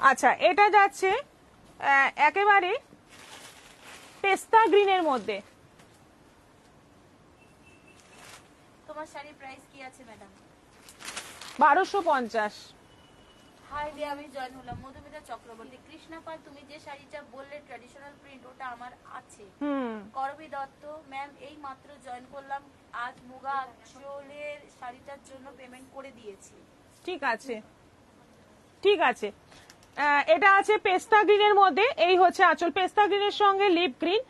আচ্ছা, এটা যাচ্ছে একেবারে পেস্তা গ্রিনের মধ্যে। তোমার শাড়ির প্রাইস কি আছে ম্যাডাম? 1250। হাই রে, আমি জয়েন হলাম। মধুমিতা চক্রবর্তী, কৃষ্ণা পাল, তুমি যে শাড়িটা বললে ট্র্যাডিশনাল প্রিন্ট, ওটা আমার আছে। করবী দত্ত, ম্যাম এই মাত্র জয়েন করলাম, আজ মুগা আঁচলের শাড়িটার জন্য পেমেন্ট করে দিয়েছি। ঠিক আছে, ঠিক আছে। এটা আছে পেস্তা গ্রিনের মধ্যে। এই হচ্ছে আঁচল, পেস্তা গ্রিনের সঙ্গে লিপ গ্রিন,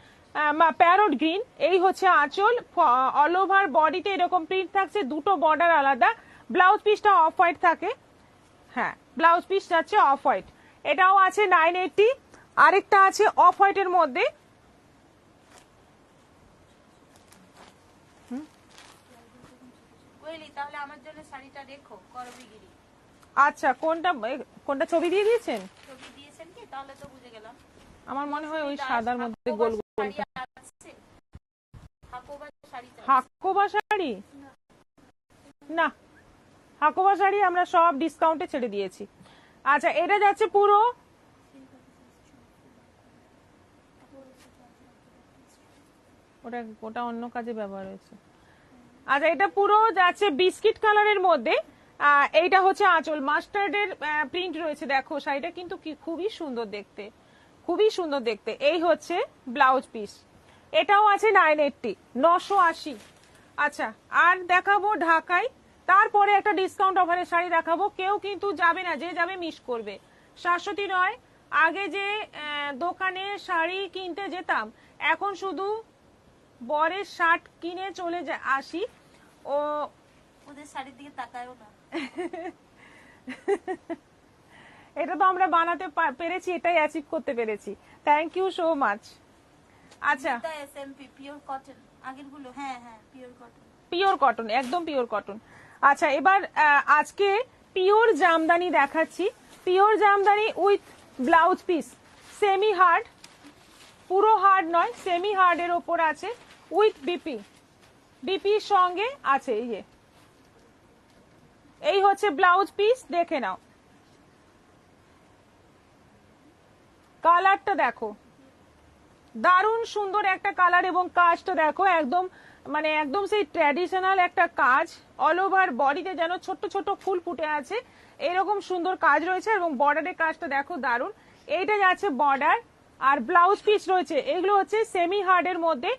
প্যারট গ্রিন। এই হচ্ছে আঁচল, অল ওভার বডিতে এরকম প্রিন্ট থাকছে, দুটো বর্ডার আলাদা। ব্লাউজ পিসটা অফ হোয়াইট থাকে। হ্যাঁ, ব্লাউজ পিস যাচ্ছে অফ হোয়াইট। এটাও আছে 980। আরেকটা আছে অফ হোয়াইটের মধ্যে, তাহলে আমার জন্য শাড়িটা রেখো, করবীগিরি। আচ্ছা, কোনটা কোনটা ছবি দিয়ে দিয়েছেন? ছবি দিয়েছেন কি? তাহলে তো বুঝে গেলাম। আমার মনে হয় ওই সাদার মধ্যে গোল গোল হাকোবা শাড়ি। হাকোবা শাড়ি, না, হাকোবা শাড়ি আমরা সব ডিসকাউন্টে ছেড়ে দিয়েছি। আচ্ছা, এটা যাচ্ছে পুরো, ওটা ওটা অন্য কাজে ব্যবহার হয়েছে। আচ্ছা, এটা পুরো যাচ্ছে বিস্কিট কালারের মধ্যে। এইটা হচ্ছে আঁচল, মাস্টার্ডের প্রিন্ট রয়েছে। দেখো শাড়িটা কিন্তু খুবই সুন্দর দেখতে, খুবই সুন্দর দেখতে। এই হচ্ছে ব্লাউজ পিস, এটাও আছে 980, 980। আচ্ছা, আর দেখাবো ঢাকায়, তারপরে একটা ডিসকাউন্ট অফারের শাড়ি দেখাবো। কেউ কিন্তু যাবে না, যে যাবে মিস করবে। শাশ্বতী নয়, আগে যে দোকানে শাড়ি কিনতে যেতাম, এখন শুধু বরের শার্ট কিনে চলে আসি। ও ওদের শাড়ির দিকে তাকায়ও না। এটা তো আমরা বানাতে পেরেছি, এটাই অ্যাচিভ করতে পেরেছি। Thank you so much. আচ্ছা, এসএমপি পিওর কটন, আগের গুলো হ্যাঁ হ্যাঁ পিওর কটন, পিওর কটন, একদম পিওর কটন। আচ্ছা, এবার আজকে পিওর জামদানি দেখাচ্ছি। Pure Jamdani with blouse piece, semi hard, পুরো হার্ড নয়, সেমি হার্ড এর ওপর আছে, উইথ বিপি, বিপির সঙ্গে আছে। এই হচ্ছে ব্লাউজ পিস, দেখে নাও। কালারটা দেখো, দারুণ সুন্দর একটা কালার, এবং কাজটা দেখো একদম মানে একদম সেই ট্র্যাডিশনাল একটা কাজ। অল ওভার বডিতে যেন ছোট ছোট ফুল ফুটে আছে, এরকম সুন্দর কাজ রয়েছে। এবং বর্ডারের কাজটা দেখো দারুণ। এইটা যাচ্ছে বর্ডার, আর ব্লাউজ পিস রয়েছে। এগুলো হচ্ছে সেমি হার্ডের মধ্যে।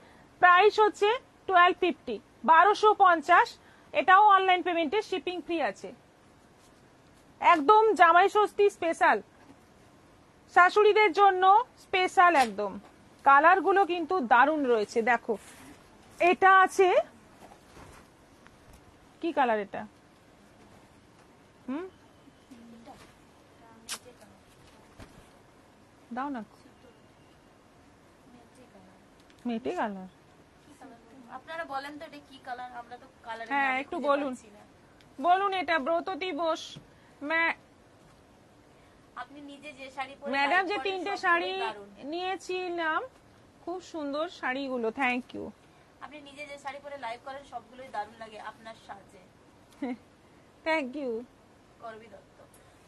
প্রাইস হচ্ছে 1250, 1250। এটাও অনলাইন পেমেন্টে, শিপিং ফ্রি আছে। একদম জামাই ষষ্ঠী স্পেশাল, শাশুড়িদের জন্য স্পেশাল একদম। কালার গুলো কিন্তু দারুণ রয়েছে। দেখো, এটা আছে কি কালার এটা? দাও না, মেটে কালার। আপনারা বলেন তো এটা কি কালার, আমরা তো কালার হ্যাঁ, একটু বলুন, বলুন। এটা ব্রত দিবস। আপনি নিজে যে শাড়ি পরে ম্যাডাম যে 3টে শাড়ি নিয়েছিলাম, খুব সুন্দর শাড়িগুলো, থ্যাংক ইউ। আপনি নিজে যে শাড়ি পরে লাইভ করেন সবগুলোই দারুণ লাগে আপনার সাজে। Thank you. করবি দত্ত,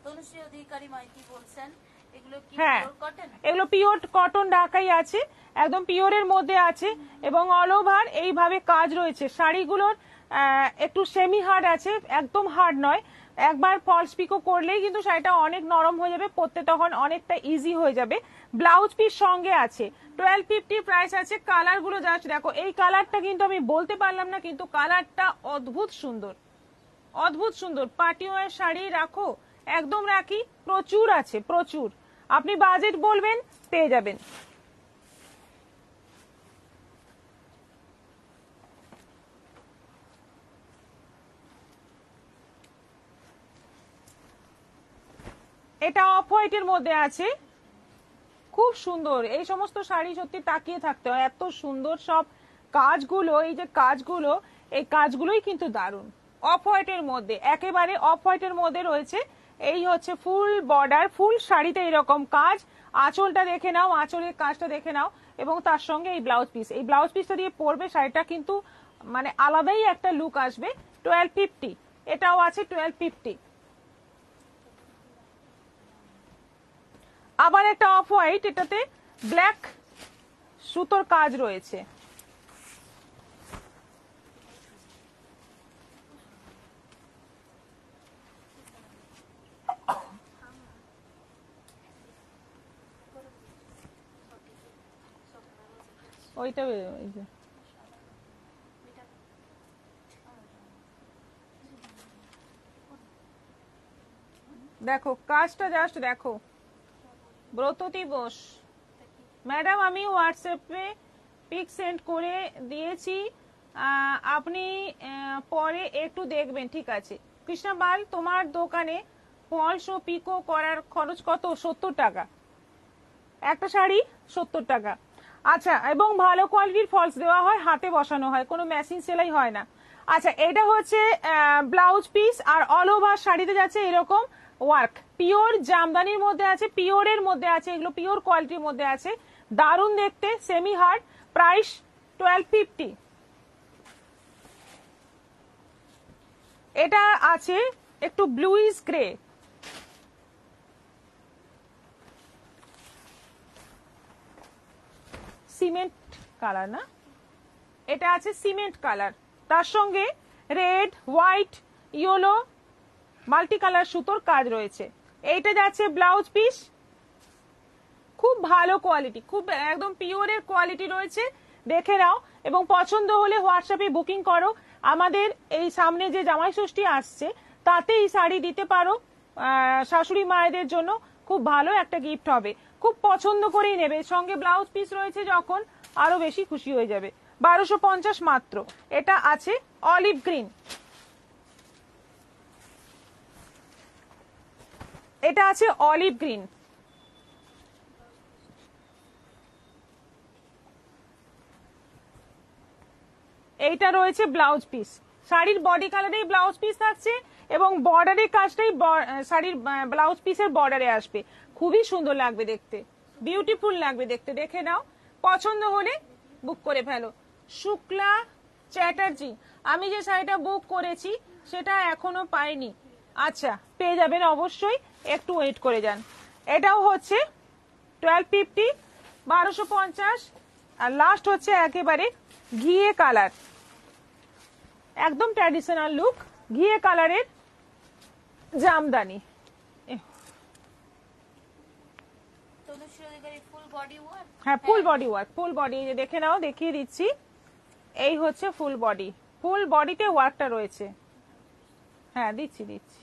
তনুশ্রী অধিকারী মাইতি বলছেন এগুলো কি হ্যাঁ, পিওর কটন? এগুলো পিওর কটন, ঢাকাই আছে, একদম পিওরের মধ্যে আছে, এবং অল ওভার এইভাবে কাজ রয়েছে। শাড়িগুলোর একটু সেমি হার্ড আছে, একদম হার্ড নয়। একবার ফলস পিকো করলেই কিন্তু শাড়িটা অনেক নরম হয়ে যাবে, পরতে তখন অনেকটা ইজি হয়ে যাবে। ব্লাউজ পিস সঙ্গে আছে। 1250 প্রাইস আছে। কালার গুলো জাস্ট দেখো, এই কালারটা কিন্তু আমি বলতে পারলাম না, কিন্তু কালারটা অদ্ভুত সুন্দর, অদ্ভুত সুন্দর। পার্টি ওয়্যার শাড়ি রাখো, একদম রাখি, প্রচুর আছে, প্রচুর। আপনি বাজেট বলবেন, পেয়ে যাবেন। এটা অফ হোয়াইটের মধ্যে আছে, খুব সুন্দর। এই সমস্ত শাড়ি সত্যি তাকিয়ে থাকতে হয়, এত সুন্দর সব কাজগুলো। এই যে কাজগুলো, এই কাজগুলোই কিন্তু দারুণ। অফ হোয়াইটের মধ্যে, একেবারে অফ হোয়াইটের মধ্যে রয়েছে। এই হচ্ছে ফুল বর্ডার, ফুল শাড়িতে এরকম কাজ। আঁচলটা দেখে নাও, আঁচলের কাজটা দেখে নাও, এবং তার সঙ্গে এই ব্লাউজ পিস। এই ব্লাউজ পিসটা দিয়ে পরবে, শাড়িটা কিন্তু মানে আলাদাই একটা লুক আসবে। 1250, এটাও আছে 1250। আবার একটা অফ হোয়াইট, এটাতে ব্ল্যাক সুতোর কাজ রয়েছে। ওইটা ওই যে দেখো কাজটা জাস্ট দেখো। ব্রত দিবস ম্যাডাম, আমি হোয়াটসঅ্যাপে পিক সেন্ড করে দিয়েছি, আপনি পরে একটু দেখবেন, ঠিক আছে? কৃষ্ণাপাল, তোমার দোকানে ফলস ও পিকো করার খরচ কত? 70 টাকা একটা শাড়ি, 70 টাকা। আচ্ছা, এবং ভালো কোয়ালিটির ফলস দেওয়া হয়, হাতে বসানো হয়, কোনো মেশিন সেলাই হয় না। আচ্ছা, এটা হচ্ছে ব্লাউজ পিস, আর অল ওভার শাড়িতে যাচ্ছে এরকম ওয়ার্ক। পিওর জামদানির মধ্যে আছে, পিওরের মধ্যে আছে, এগুলো পিওর কোয়ালিটির মধ্যে আছে, দারুণ দেখতে, সেমি হার্ড। প্রাইস 1250। এটা আছে একটু ব্লুইশ গ্রে, সিমেন্ট কালার না, এটা আছে সিমেন্ট কালার, তার সঙ্গে red, white, yellow, multi colour সুতোর কাজ রয়েছে। এইটা যাচ্ছে ব্লাউজ পিস, খুব ভালো কোয়ালিটি, খুব একদম পিওরের কোয়ালিটি রয়েছে, দেখে নাও এবং পছন্দ হলে হোয়াটসঅ্যাপে বুকিং করো। আমাদের এই সামনে যে জামাই ষষ্ঠী আসছে তাতে এই শাড়ি দিতে পারো শাশুড়ি মায়েদের জন্য, খুব ভালো একটা গিফট হবে, খুব পছন্দ করেই নেবে। সঙ্গে ব্লাউজ পিস রয়েছে যখন আরো বেশি খুশি হয়ে যাবে। 1250 মাত্র। এটা আছে অলিভ গ্রিন, এটা আছে অলিভ গ্রিন, এইটা রয়েছে ব্লাউজ পিস, শাড়ির বডি কালারেই ব্লাউজ পিস থাকছে এবং বর্ডারের কাজটাই শাড়ির ব্লাউজ পিসের বর্ডারে আসবে, খুবই সুন্দর লাগবে দেখতে, বিউটিফুল লাগবে দেখতে, দেখে নাও, পছন্দ হলে বুক করে ফেলো। শুক্লা চ্যাটার্জি, আমি যে শাড়িটা বুক করেছি সেটা এখনো পাইনি, আচ্ছা পেয়ে যাবেন অবশ্যই, একটু ওয়েট করে যান। এটাও হচ্ছে 1250, 1250, আর লাস্ট হচ্ছে একেবারে ঘিয়ে কালার, একদম ট্র্যাডিশনাল লুক, ঘিয়ে কালারের জামদানি। হ্যাঁ full body work, full body দেখে নাও, দেখিয়ে দিচ্ছি, এই হচ্ছে ফুল বডি, ফুল বডিতে ওয়ার্কটা রয়েছে, হ্যাঁ দিচ্ছি দিচ্ছি।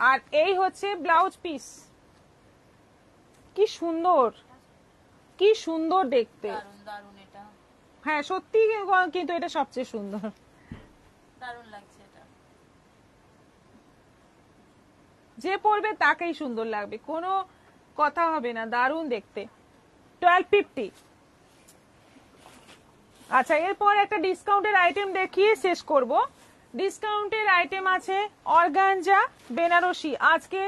আর এই হচ্ছে ব্লাউজ পিস, কি সুন্দর, কি সুন্দর দেখতে, হ্যাঁ সত্যি, কিন্তু এটা সবচেয়ে সুন্দর, দারুণ লাগছে এটা, যে পরবে তাকেই সুন্দর লাগবে, কোনো কথা হবে না, দারুণ দেখতে। 1250। আচ্ছা এরপর একটা ডিসকাউন্টের আইটেম দেখিয়ে শেষ করব। ডিসকাউন্টের আইটেম আছে অর্গানজা বেনারসি, আজকে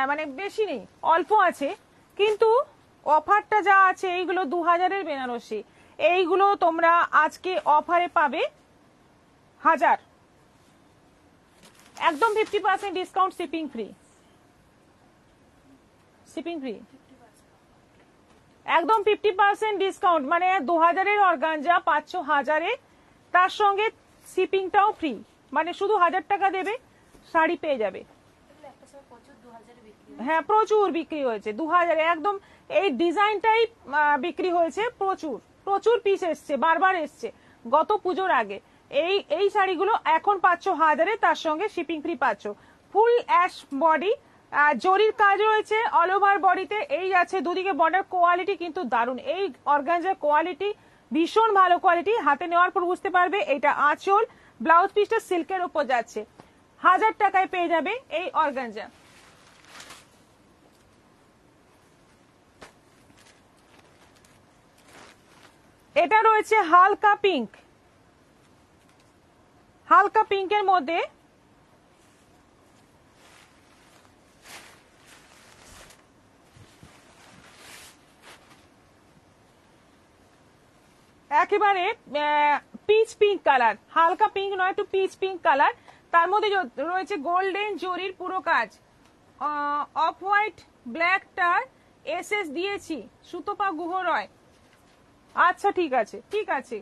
মানে বেশি নেই, অল্প আছে, কিন্তু অফারটা যা আছে এইগুলো 2000-এর বেনারসি, এইগুলো তোমরা আজকে অফারে পাবে 1000, একদম 50% discount, shipping free, shipping free, একদম 50% ডিসকাউন্ট, মানে 2000-এর অর্গানজা পাচ্ছ 1000-এ, তার সঙ্গে শিপিংটাও ফ্রি, মানে শুধু 1000 টাকা দেবে শাড়ি পেয়ে যাবে। হ্যাঁ প্রচুর বিক্রি হয়েছে 2000-এ, একদম এই ডিজাইনটাই বিক্রি হয়েছে প্রচুর, প্রচুর পিস এসছে, বারবার এসছে গত পুজোর আগে। এই শাড়িগুলো এখন পাচ্ছ 1000-এ, তার সঙ্গে শিপিং ফ্রি পাচ্ছ। ফুল অ্যাশ বডি, জরির কাজ রয়েছে অল ওভার বডিতে, এই আছে দুদিকে বর্ডার, কোয়ালিটি কিন্তু দারুণ, এই অর্গানজার কোয়ালিটি ভীষণ ভালো কোয়ালিটি, হাতে নেওয়ার পর বুঝতে পারবে। এটা আঁচল, ব্লাউজ পিসটা সিল্কের উপর যাচ্ছে, 1000 টাকায় পেয়ে যাবে এই অর্গানজা। এটা রয়েছে হালকা পিঙ্ক, হালকা পিঙ্কের মধ্যে একেবারে পিচ পিঙ্ক কালার, হালকা পিঙ্ক নয়, একটু পিচ পিঙ্ক কালার, তার মধ্যে রয়েছে গোল্ডেন জরির পুরো কাজ, অফ হোয়াইট ব্ল্যাকটার এসএস দিয়েছি, সুতপা গুহ রয়। আচ্ছা ঠিক আছে ঠিক আছে,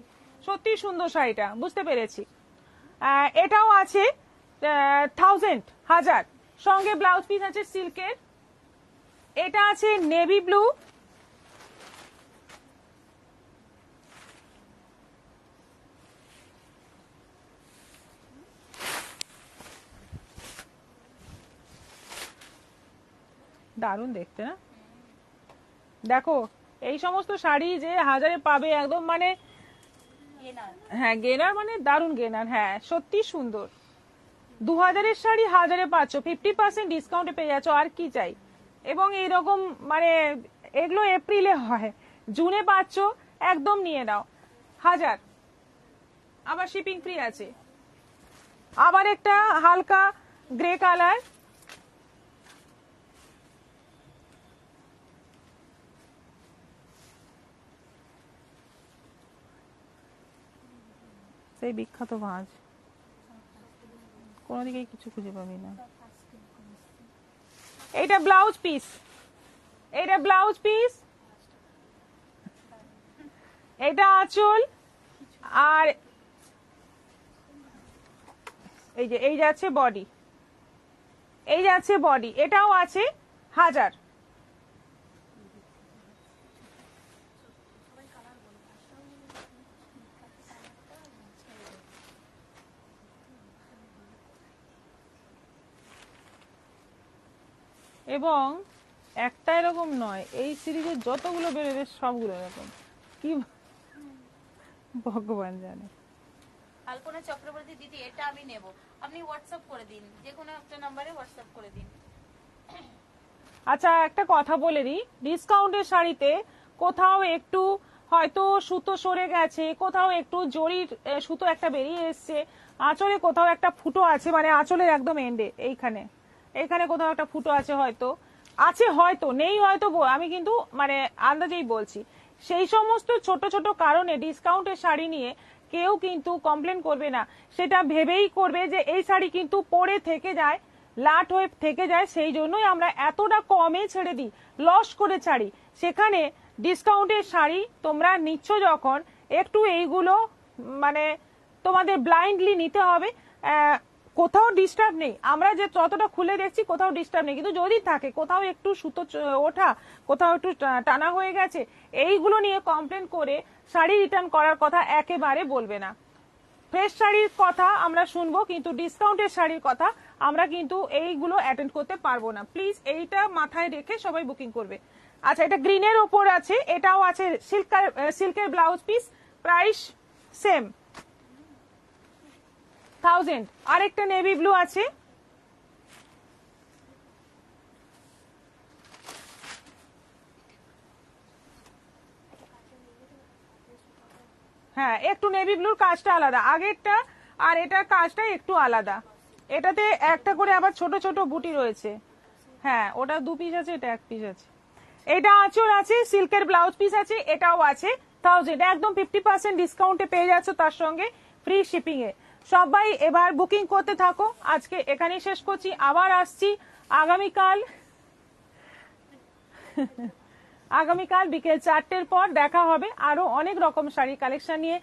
সত্যি সুন্দর শাড়িটা, বুঝতে পেরেছি। এটাও আছে 1000, সঙ্গে ব্লাউজ পিস আছে সিল্কের। এটা আছে নেভি ব্লু, দারুণ দেখতে না, দেখো এই সমস্ত শাড়ি যে 1000-এ পাবে একদম, মানে হ্যাঁ গেনার, মানে দারুণ গেনার, হ্যাঁ সত্যি সুন্দর। 2000-এর শাড়ি 1000-এ পাচ্ছ, 50% ডিসকাউন্টে পেয়ে যাচ্ছ, আর কি চাই। এবং এইরকম মানে এগুলো এপ্রিলে হয়, জুনে পাচ্ছ, একদম নিয়ে নাও 1000, আবার শিপিং ফ্রি আছে। আবার একটা হালকা গ্রে কালার, সেই বিখ্যাত ভাঁজ, কোনো দিকে কিছু খুঁজে পাবি না। এইটা ব্লাউজ পিস, এইটা ব্লাউজ পিস, এটা আঁচল, আর এই যে এই যাচ্ছে বডি, এই যাচ্ছে বডি, এটাও আছে 1000। এবং একটা এরকম নয়, এই সিরিজের যতগুলো বেরোবে সবগুলো এরকম, কি ভগবান জানে। আলপনা চক্রবর্তী দিদি, এটা আমি নেব, আপনি হোয়াটসঅ্যাপ করে দিন, যে কোনো একটা নাম্বারে হোয়াটসঅ্যাপ করে দিন। আচ্ছা একটা কথা বলে দিই, ডিসকাউন্টের শাড়িতে কোথাও একটু হয়তো সুতো সরে গেছে, কোথাও একটু জরির সুতো একটা বেরিয়ে এসছে, আঁচলে কোথাও একটা ফুটো আছে, মানে আঁচলের একদম এন্ডে এইখানে, এইখানে কোথাও একটা ফুটো আছে, হয়তো আছে, হয়তো নেই, হয়তো আমি কিন্তু মানে আন্দাজেই বলছি। সেই সমস্ত ছোট ছোট কারণে ডিসকাউন্টের শাড়ি নিয়ে কেউ কিন্তু কমপ্লেন করবে না, সেটা ভেবেই করবে যে এই শাড়ি কিন্তু পরে থেকে যায়, লাট হয়ে থেকে যায়, সেই জন্যই আমরা এতটা কমে ছেড়ে দিই, লস করে ছাড়ি। সেখানে ডিসকাউন্টের শাড়ি তোমরা নিচ্ছ যখন, একটু এইগুলো মানে তোমাদের ব্লাইন্ডলি নিতে হবে। কোথাও ডিস্টার্ব নেই, আমরা যে যতটা খুলে দেখছি কোথাও ডিস্টার্ব নেই, কিন্তু যদি থাকে কোথাও একটু সুতো ওঠা, কোথাও একটু টানা হয়ে গেছে, এইগুলো নিয়ে কমপ্লেন করে শাড়ি রিটার্ন করার কথা একেবারে বলবে না। ফ্রেশ শাড়ির কথা আমরা শুনবো, কিন্তু ডিসকাউন্টের শাড়ির কথা আমরা কিন্তু এইগুলো অ্যাটেন্ড করতে পারবো না। প্লিজ এইটা মাথায় রেখে সবাই বুকিং করবে। আচ্ছা এটা গ্রিনের ওপর আছে, এটাও আছে সিল্কের ব্লাউজ পিস, প্রাইস সেম 1000। আরেকটা নেভি ব্লু আছে, হ্যাঁ একটু নেভি ব্লুর কাজটা আলাদা, আগেরটা আর এটার কাজটা একটু আলাদা। এটাতে একটা করে আবার ছোট ছোট বুটি রয়েছে, হ্যাঁ ওটা 2 পিস আছে, এটা 1 পিস আছে। এটা আঁচল আছে, সিল্কের ব্লাউজ পিস আছে, এটাও আছে 1000, একদম 50% ডিসকাউন্টে পেয়ে যাচ্ছ, তার সঙ্গে ফ্রি শিপিং এ। সবাই এবার বুকিং করতে থাকো। আজকে এখানেই শেষ করছি, আবার আসছি আগামীকাল আগামীকাল বিকেল 4টের পর দেখা হবে আরো অনেক রকম শাড়ি কালেকশন নিয়ে।